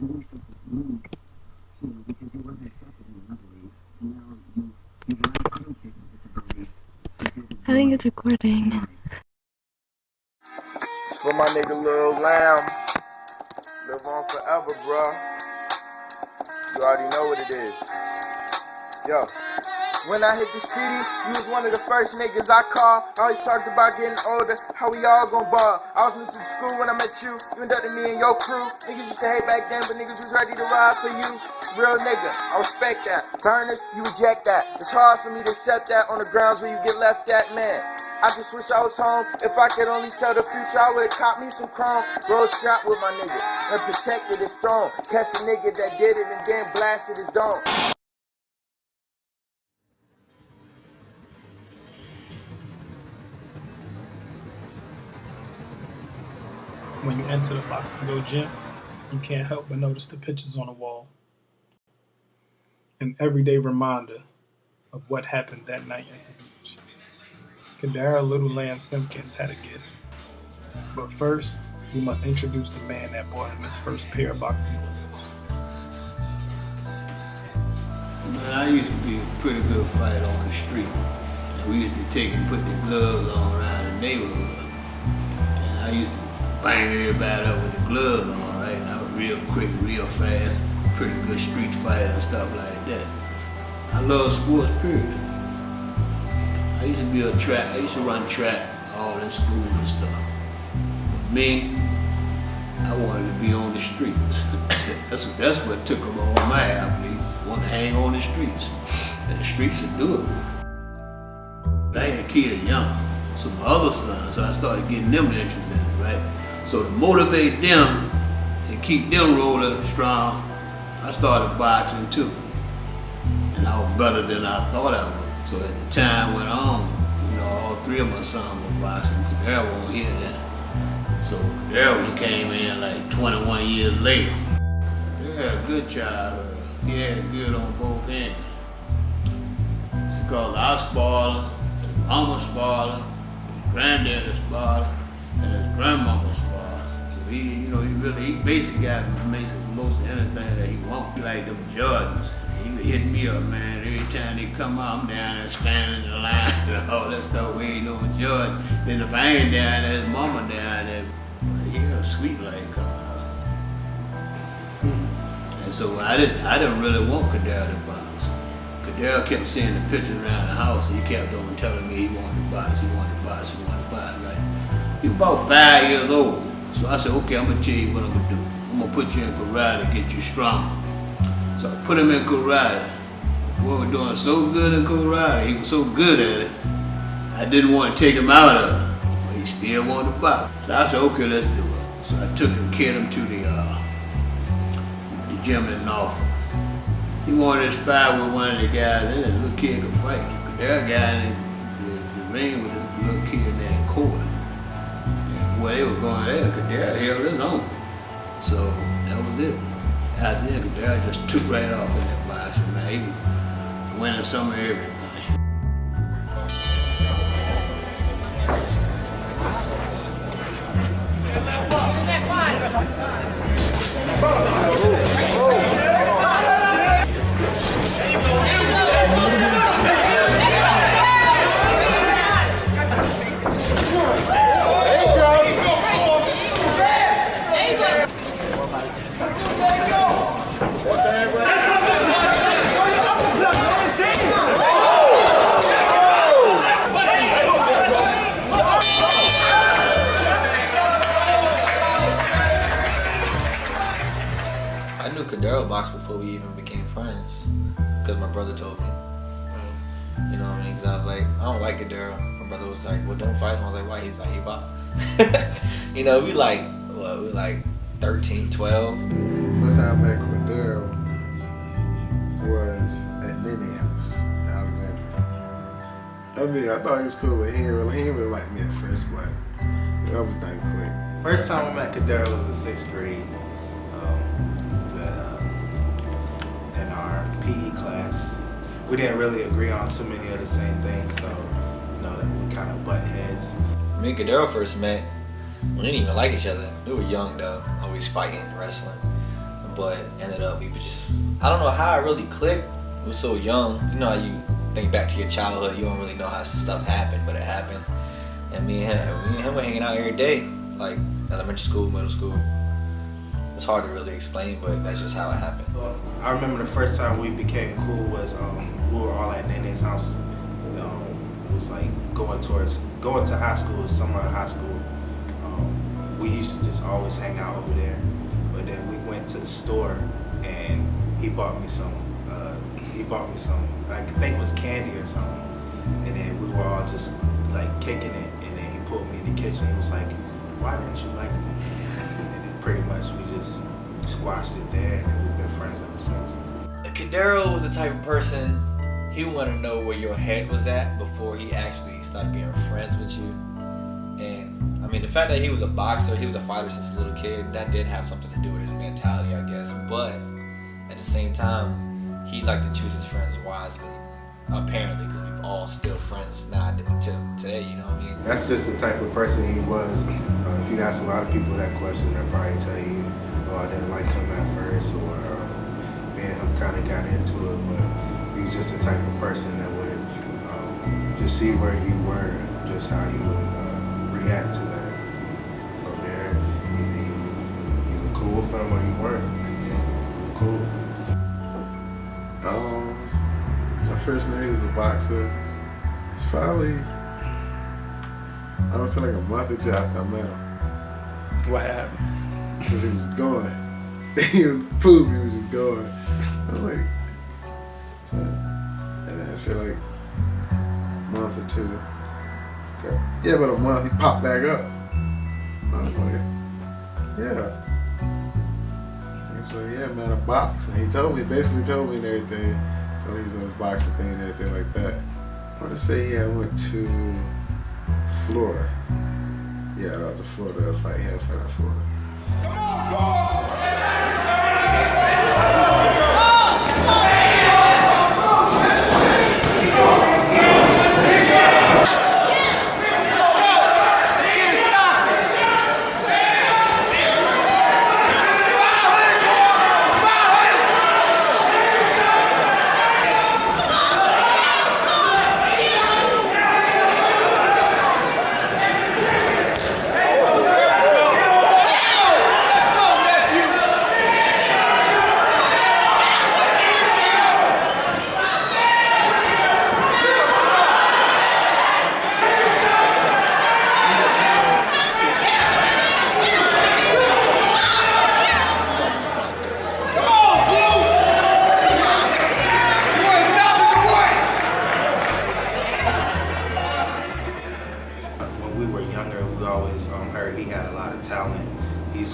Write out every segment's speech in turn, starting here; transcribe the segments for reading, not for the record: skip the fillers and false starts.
I think it's recording. It's for my nigga Lil Lamb. Live on forever, bruh. You already know what it is. Yo. When I hit the city, you was one of the first niggas I called. I always talked about getting older, how we all gon' ball. I was new to the school when I met you inducted me and your crew. Niggas used to hate back then, but niggas was ready to ride for you. Real nigga, I respect that. Burners, you reject that. It's hard for me to accept that on the grounds where you get left at, man. I just wish I was home. If I could only tell the future, I would've caught me some chrome. Roll strap with my nigga and protected his throne. Catch the nigga that did it and then blasted his dome. When you enter the Boxing gym, you can't help but notice the pictures on the wall. An everyday reminder of what happened that night at the beach. Cordaro, Lil Lamb, Simpkins had a gift. But first, we must introduce the man that bought him his first pair of boxing gloves. Man, I used to be a pretty good fighter on the street. And we used to take and put the gloves on around the neighborhood. And I used to bang everybody up with the gloves on, right? And I was real quick, real fast, pretty good street fighter and stuff like that. I love sports, period. I used to be a track, I used to run track all in school and stuff. But me, I wanted to be on the streets. that's what took them all my athletes, want to hang on the streets. And the streets would do it. I had kids young, so my other sons, so I started getting them interested in it, right? So to motivate them and keep them rolling strong, I started boxing too. And I was better than I thought I would. So as the time went on, you know, all three of my sons were boxing. Cordaro won't hear that. So Cordaro, he came in like 21 years later. He had a good childhood. He had it good on both ends. It's because I spoiled him, his mama spoiled him, his granddaddy spoiled him, and his grandmama spoiled him. So he basically got most of anything that he wants. Like them Jordans. He would hit me up, man. Every time they come out, I'm down there standing in the line and all that stuff waiting on Jordan. Then if I ain't down there, his mama down there, he had a sweet light coming up. And so I didn't really want Cordaro to box. Cordaro kept seeing the pictures around the house. He kept on telling me he wanted to box, he wanted to box, he wanted to box, right? He was about 5 years old. So I said, okay, I'm gonna tell you what I'm gonna do. I'm gonna put you in karate to get you strong. So I put him in karate. Boy was doing so good in karate, he was so good at it, I didn't want to take him out of it, but he still wanted to box. So I said, okay, let's do it. So I took him, carried him to the gym in Norfolk. He wanted to spar with one of the guys, and the little kid could fight. That guy in the ring with this little kid named Cord. And boy, they were going there, Cordaro held his own. So that was it. Out there, Cordaro just took right off in that boxing, man. He was winning some of everything. I knew Cordaro boxed before we even became friends, because my brother told me. You know what I mean? Because I was like, I don't like Cordaro. My brother was like, well, don't fight him. I was like, why? He's like, he boxes. You know, we like 13, 12. First time I met Cordaro was at Nene House, Alexandria. I mean, I thought he was cool, but he didn't really like me at first, but everything quick. First time I met Cordaro was in 6th grade. It was in our PE class. We didn't really agree on too many of the same things, so that we kind of butt heads. Me and Cordaro first met, we didn't even like each other. We were young though, always fighting, wrestling. And but ended up we were just, I don't know how I really clicked. We were so young. You know how you think back to your childhood, you don't really know how stuff happened, but it happened. And me and him were hanging out every day, like elementary school, middle school. It's hard to really explain, but that's just how it happened. I remember the first time we became cool was we were all at Nene's house. It was like going to high school, summer of high school. We used to just always hang out over there. But then we went to the store and he bought me some. I think it was candy or something. And then we were all just like kicking it. And then he pulled me in the kitchen. He was like, "Why didn't you like me?" And then pretty much we just squashed it there, and we've been friends ever since. Cordaro was the type of person, he wanted to know where your head was at before he actually started being friends with you. And I mean, the fact that he was a boxer, he was a fighter since a little kid, that did have something to do with his mentality, I guess. But at the same time, he liked to choose his friends wisely, apparently, because we've all still friends now till today, you know what I mean? That's just the type of person he was. If you ask a lot of people that question, they'll probably tell you, "Oh, I didn't like him at first," or "Man, I kind of got into it," but he was just the type of person that would just see where you were, just how you would react to that. From there, either you were cool with him or you weren't. You were cool. My first name was a boxer. It's probably, I would say like a month or two after I met him. What happened? Because he was going. He was poop, he was just going. I was like, so, and then I said like a month or two. Okay. Yeah, about a month, he popped back up. I was like, yeah. He was like, yeah, man, I box. And he basically told me and everything. Told me he's on his boxing thing and everything like that. I want to say, yeah, I went to Florida. Yeah, that was a Florida fight. He had a fight in Florida.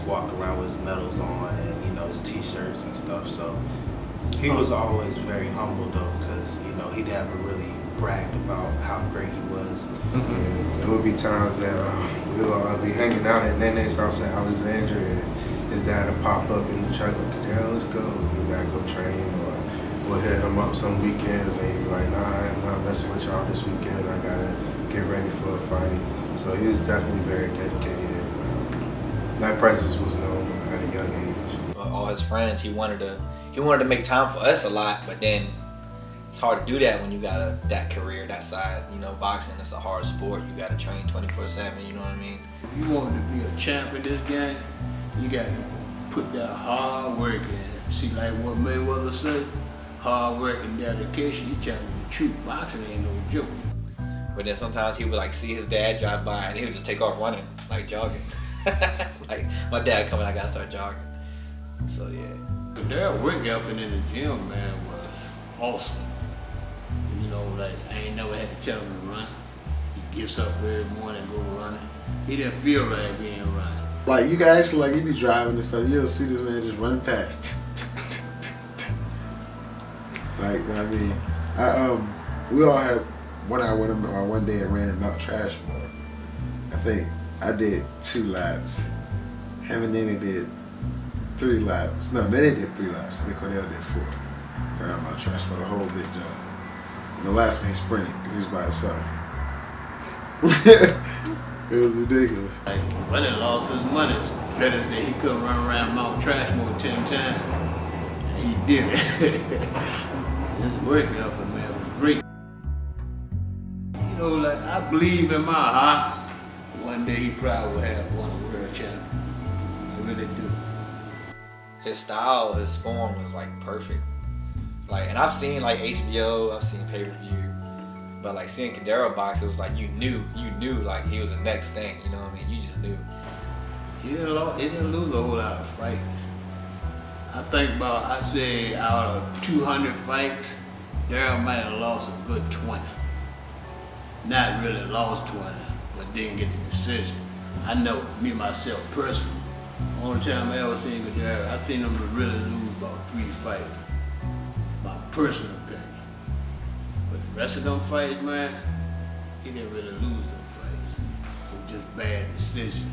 Walk around with his medals on and, you know, his t-shirts and stuff. So he was always very humble though, because, you know, he never really bragged about how great he was. There would be times that we'll be hanging out at Nene's house in Alexandria and his dad would pop up in the truck like, "Cordaro, let's go. We gotta go train." Or we'll hit him up some weekends and he'd be like, "Nah, I'm not messing with y'all this weekend. I gotta get ready for a fight." So he was definitely very dedicated. That presence was known at a young age. All his friends, he wanted to make time for us a lot, but then it's hard to do that when you got that career, that side. You know, boxing is a hard sport. You got to train 24/7. You know what I mean? If you wanted to be a champ in this game, you got to put that hard work in. See, like what Mayweather said, hard work and dedication. You telling the truth. Boxing ain't no joke. But then sometimes he would like see his dad drive by and he would just take off running, like jogging. Like my dad coming, I gotta start jogging. So yeah. But their work effort in the gym, man, was awesome. You know, like I ain't never had to tell him to run. He gets up every morning and go running. He didn't feel right if he ain't running. Like you guys, like you be driving and stuff, you'll see this man just run past. Like I mean, we all had one day and ran a Mount Trashmore. I think I did 2 laps. Him and Nene did 3 laps. No, Nene did 3 laps. I think Cordaro did 4. Around Mount Trashmore, the whole big jump. And the last one he sprinted because he was by himself. It was ridiculous. Like, Buddy lost his money better than he couldn't run around Mount Trashmore 10 times. And he did it. His work effort, man, was great. You know, like, I believe in my heart, one day he probably will have won a world champion. I really do. His style, his form was like perfect. Like, and I've seen like HBO, I've seen pay-per-view, but like seeing Cordaro box, it was like you knew like he was the next thing. You know what I mean? You just knew. He didn't lose a whole lot of fights. I think about, I say out of 200 fights, Darryl might have lost a good 20. Not really lost 20, but didn't get the decision. I know, me myself personally, only time I ever seen Cordaro, I've seen him really lose about 3 fights. My personal opinion. But the rest of them fights, man, he didn't really lose them fights. It was just bad decisions.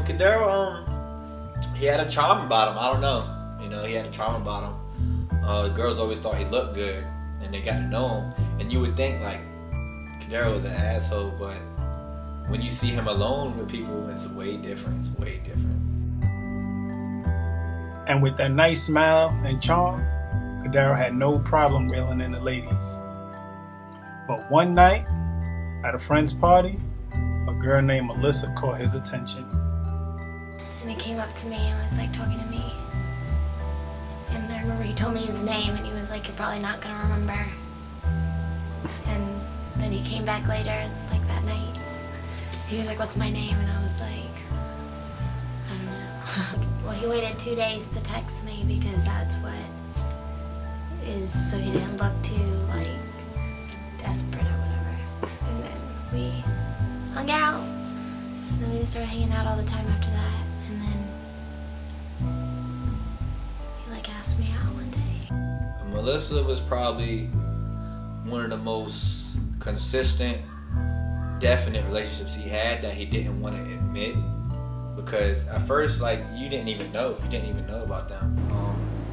Cordaro, he had a charm about him. I don't know. You know, he had a charm about him. The girls always thought he looked good, and they got to know him. And you would think like Cordaro was an asshole, but when you see him alone with people, it's way different. It's way different. And with that nice smile and charm, Cordaro had no problem reeling in the ladies. But one night, at a friend's party, a girl named Melissa caught his attention. And he came up to me and was like talking to me. And I remember he told me his name and he was like, "You're probably not gonna remember." And then he came back later, like that night. He was like, "What's my name?" And I was like, "I don't know." Well, he waited 2 days to text me because that's what is, so he didn't look too like desperate or whatever. And then we hung out. And then we just started hanging out all the time after that. And then he like asked me out one day. Melissa was probably one of the most consistent, definite relationships he had that he didn't want to admit, because at first, like, you didn't even know about them.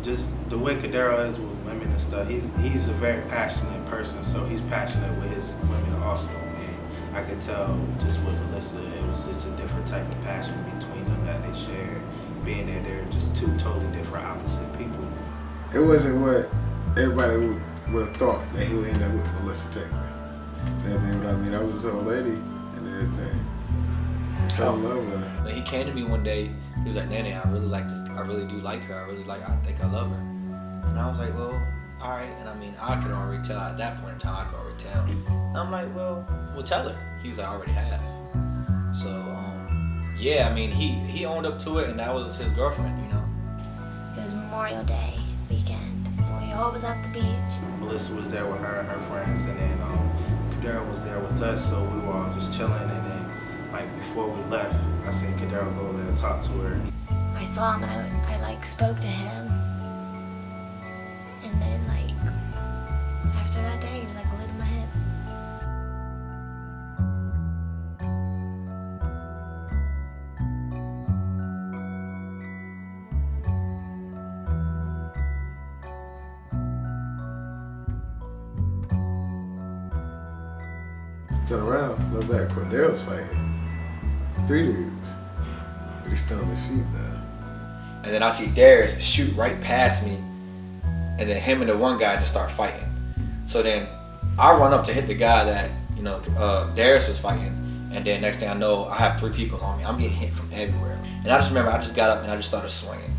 Just the way Cordaro is with women and stuff, he's a very passionate person, so he's passionate with his women also. And I could tell just with Melissa, it was just a different type of passion between them that they shared. Being that they're just two totally different, opposite people. It wasn't what everybody would have thought that he would end up with Melissa Taylor. You know what I mean? That was his old lady and everything. Fell in love with her. But he came to me one day. He was like, "Nene, I really like this. I really do like her. I think I love her." And I was like, "Well, all right." And I mean, I could already tell at that point in time. I could already tell. And I'm like, "Well, tell her." He was like, "I already have." So, yeah. I mean, he owned up to it, and that was his girlfriend. You know. It was Memorial Day weekend. And we all was at the beach. Melissa was there with her and her friends, and then Cordaro was there with us, so we were all just chilling. And then, like, before we left, I seen Cordaro go over there and talk to her. I saw him and I like spoke to him. And then like after that day, he was like glued to my hip. Turn around, look back, Cordaro's fighting 3 dudes. But he's still on his feet though. And then I see Darius shoot right past me, and then him and the one guy just start fighting. So then I run up to hit the guy that, you know, Darius was fighting, and then next thing I know, I have 3 people on me. I'm getting hit from everywhere. And I just remember I just got up and I just started swinging.